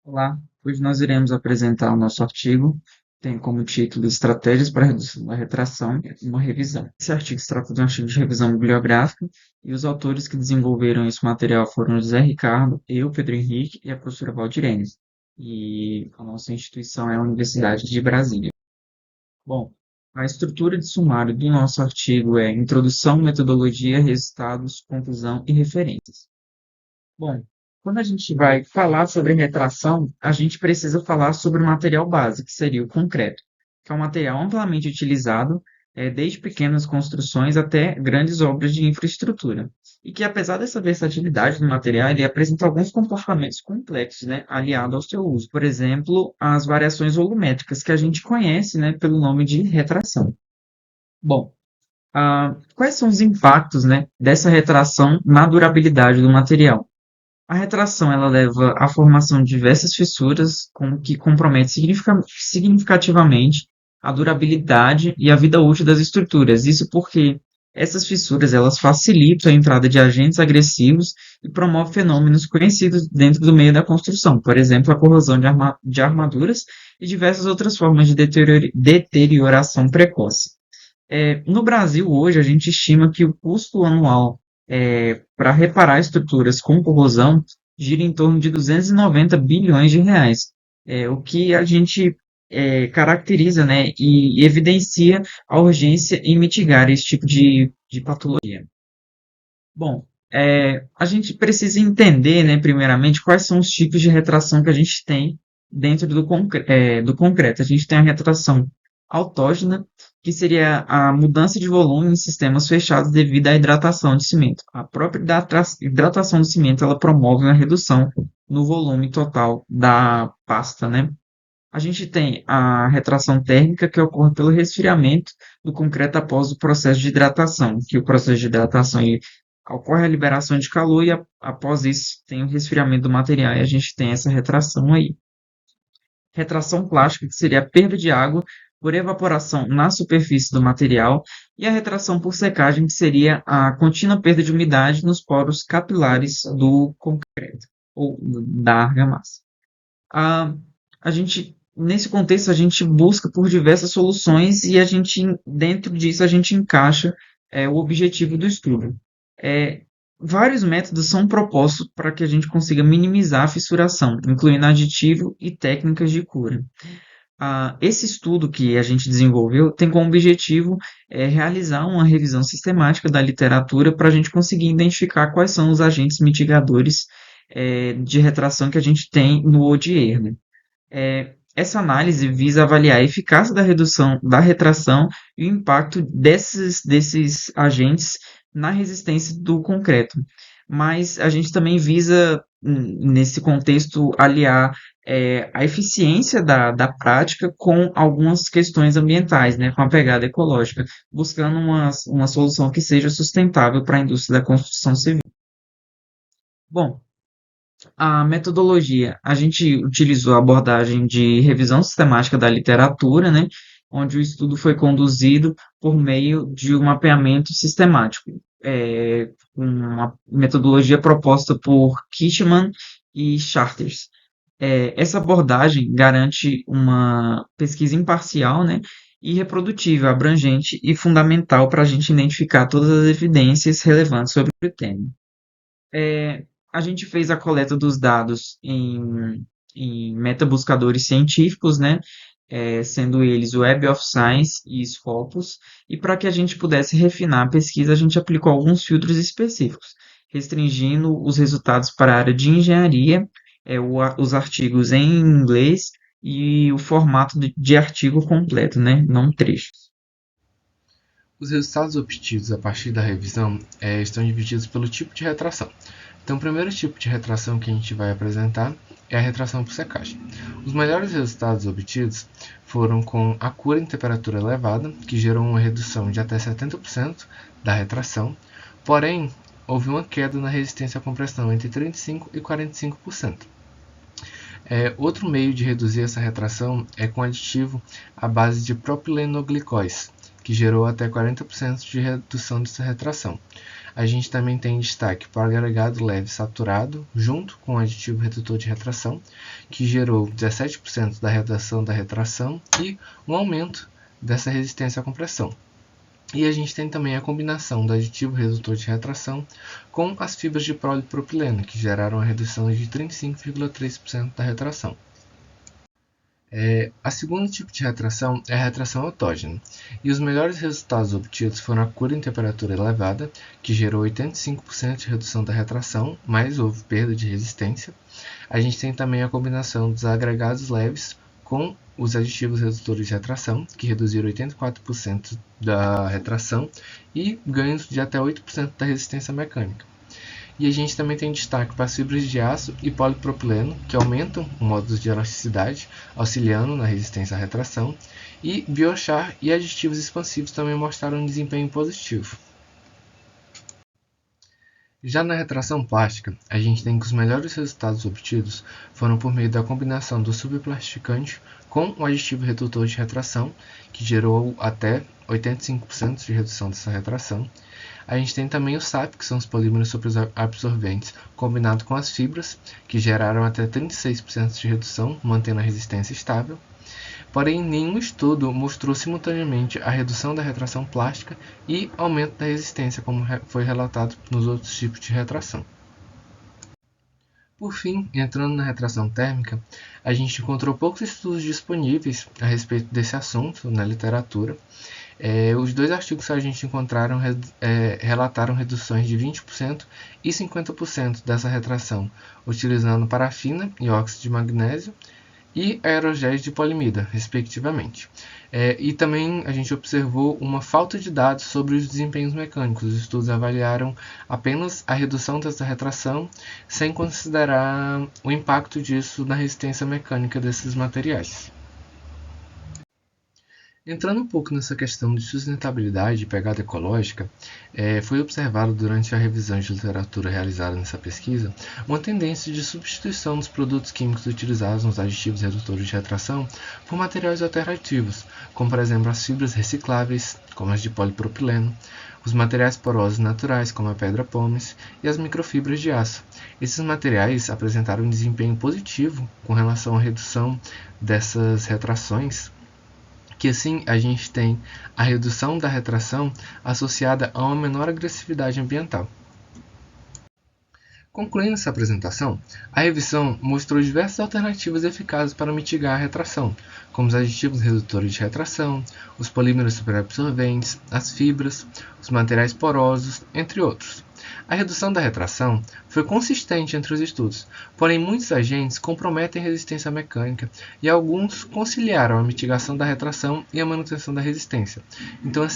Olá, hoje nós iremos apresentar o nosso artigo, tem como título Estratégias para a Redução da Retração, uma revisão. Esse artigo se trata de um artigo de revisão bibliográfica e os autores que desenvolveram esse material foram o José Ricardo, eu, Pedro Henrique e a professora Valdirene. E a nossa instituição é a Universidade de Brasília. Bom, a estrutura de sumário do nosso artigo é introdução, metodologia, resultados, conclusão e referências. Bom, quando a gente vai falar sobre retração, a gente precisa falar sobre o material base, que seria o concreto, que é um material amplamente utilizado, desde pequenas construções até grandes obras de infraestrutura. E que, apesar dessa versatilidade do material, ele apresenta alguns comportamentos complexos, né, aliado ao seu uso. Por exemplo, as variações volumétricas, que a gente conhece, né, pelo nome de retração. Bom, quais são os impactos, né, dessa retração na durabilidade do material? A retração ela leva à formação de diversas fissuras, que comprometem significativamente a durabilidade e a vida útil das estruturas. Isso porque essas fissuras elas facilitam a entrada de agentes agressivos e promovem fenômenos conhecidos dentro do meio da construção, por exemplo, a corrosão de armaduras e diversas outras formas de deterioração precoce. No Brasil, hoje, a gente estima que o custo anual para reparar estruturas com corrosão gira em torno de 290 bilhões de reais, o que a gente caracteriza, né, e evidencia a urgência em mitigar esse tipo de patologia. Bom, a gente precisa entender, né, primeiramente, quais são os tipos de retração que a gente tem dentro do concreto. A gente tem a retração autógena, que seria a mudança de volume em sistemas fechados devido à hidratação de cimento. A própria hidratação do cimento ela promove uma redução no volume total da pasta, né? A gente tem a retração térmica, que ocorre pelo resfriamento do concreto após o processo de hidratação, que o processo de hidratação ele ocorre a liberação de calor e após isso tem o resfriamento do material e a gente tem essa retração aí. Retração plástica, que seria a perda de água por evaporação na superfície do material, e a retração por secagem, que seria a contínua perda de umidade nos poros capilares do concreto ou da argamassa. A, a gente, nesse contexto, a gente busca por diversas soluções e a gente, dentro disso, a gente encaixa o objetivo do estudo. É, Vários métodos são propostos para que a gente consiga minimizar a fissuração, incluindo aditivo e técnicas de cura. Esse estudo que a gente desenvolveu tem como objetivo realizar uma revisão sistemática da literatura para a gente conseguir identificar quais são os agentes mitigadores de retração que a gente tem no ODIER, né? Essa análise visa avaliar a eficácia da redução da retração e o impacto desses agentes na resistência do concreto. Mas a gente também visa, nesse contexto, aliar a eficiência da prática com algumas questões ambientais, né, com a pegada ecológica, buscando uma solução que seja sustentável para a indústria da construção civil. Bom, a metodologia, a gente utilizou a abordagem de revisão sistemática da literatura, né, onde o estudo foi conduzido por meio de um mapeamento sistemático, uma metodologia proposta por Kishman e Charters. Essa abordagem garante uma pesquisa imparcial, né, e reprodutível, abrangente e fundamental para a gente identificar todas as evidências relevantes sobre o tema. A gente fez a coleta dos dados em metabuscadores científicos, né? Sendo eles o Web of Science e Scopus, e para que a gente pudesse refinar a pesquisa, a gente aplicou alguns filtros específicos, restringindo os resultados para a área de engenharia, os artigos em inglês e o formato de artigo completo, né? Não trechos. Os resultados obtidos a partir da revisão estão divididos pelo tipo de retração. Então, o primeiro tipo de retração que a gente vai apresentar é a retração por secagem. Os melhores resultados obtidos foram com a cura em temperatura elevada, que gerou uma redução de até 70% da retração, porém, houve uma queda na resistência à compressão entre 35% e 45%. Outro meio de reduzir essa retração é com aditivo à base de propilenoglicóis, que gerou até 40% de redução dessa retração. a gente também tem destaque para o agregado leve saturado, junto com o aditivo redutor de retração, que gerou 17% da redução da retração e um aumento dessa resistência à compressão. E a gente tem também a combinação do aditivo redutor de retração com as fibras de polipropileno, que geraram a redução de 35,3% da retração. A segunda tipo de retração é a retração autógena, e os melhores resultados obtidos foram a cura em temperatura elevada, que gerou 85% de redução da retração, mas houve perda de resistência. A gente tem também a combinação dos agregados leves com os aditivos redutores de retração, que reduziram 84% da retração e ganhos de até 8% da resistência mecânica. E a gente também tem destaque para as fibras de aço e polipropileno, que aumentam o módulo de elasticidade, auxiliando na resistência à retração, e biochar e aditivos expansivos também mostraram um desempenho positivo. Já na retração plástica, a gente tem que os melhores resultados obtidos foram por meio da combinação do subplastificante com o aditivo redutor de retração, que gerou até 85% de redução dessa retração. A gente tem também o SAP, que são os polímeros superabsorventes, combinado com as fibras, que geraram até 36% de redução, mantendo a resistência estável. Porém, nenhum estudo mostrou simultaneamente a redução da retração plástica e aumento da resistência, como foi relatado nos outros tipos de retração. Por fim, entrando na retração térmica, a gente encontrou poucos estudos disponíveis a respeito desse assunto na literatura. Os dois artigos que a gente encontraram relataram reduções de 20% e 50% dessa retração, utilizando parafina e óxido de magnésio e aerogéis de polimida, respectivamente. E também a gente observou uma falta de dados sobre os desempenhos mecânicos. Os estudos avaliaram apenas a redução dessa retração, sem considerar o impacto disso na resistência mecânica desses materiais. Entrando um pouco nessa questão de sustentabilidade e pegada ecológica, foi observado durante a revisão de literatura realizada nessa pesquisa uma tendência de substituição dos produtos químicos utilizados nos aditivos redutores de retração por materiais alternativos, como por exemplo as fibras recicláveis, como as de polipropileno, os materiais porosos naturais, como a pedra pómez, e as microfibras de aço. Esses materiais apresentaram um desempenho positivo com relação à redução dessas retrações, que assim a gente tem a redução da retração associada a uma menor agressividade ambiental. Concluindo essa apresentação, a revisão mostrou diversas alternativas eficazes para mitigar a retração, como os aditivos redutores de retração, os polímeros superabsorventes, as fibras, os materiais porosos, entre outros. A redução da retração foi consistente entre os estudos, porém muitos agentes comprometem a resistência mecânica e alguns conciliaram a mitigação da retração e a manutenção da resistência. Então,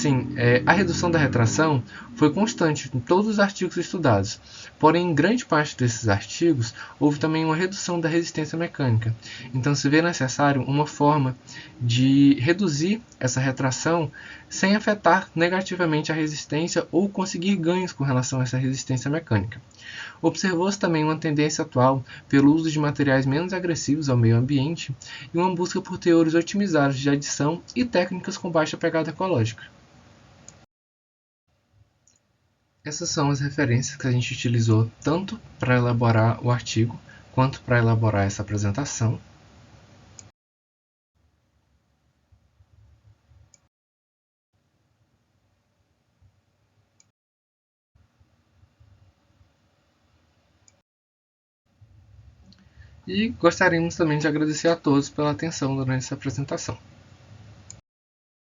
a redução da retração foi constante em todos os artigos estudados, porém em grande parte desses artigos houve também uma redução da resistência mecânica. Então, se vê necessário uma forma de reduzir essa retração sem afetar negativamente a resistência ou conseguir ganhos com relação a essa resistência mecânica. Observou-se também uma tendência atual pelo uso de materiais menos agressivos ao meio ambiente e uma busca por teores otimizados de adição e técnicas com baixa pegada ecológica. Essas são as referências que a gente utilizou tanto para elaborar o artigo quanto para elaborar essa apresentação. E gostaríamos também de agradecer a todos pela atenção durante essa apresentação.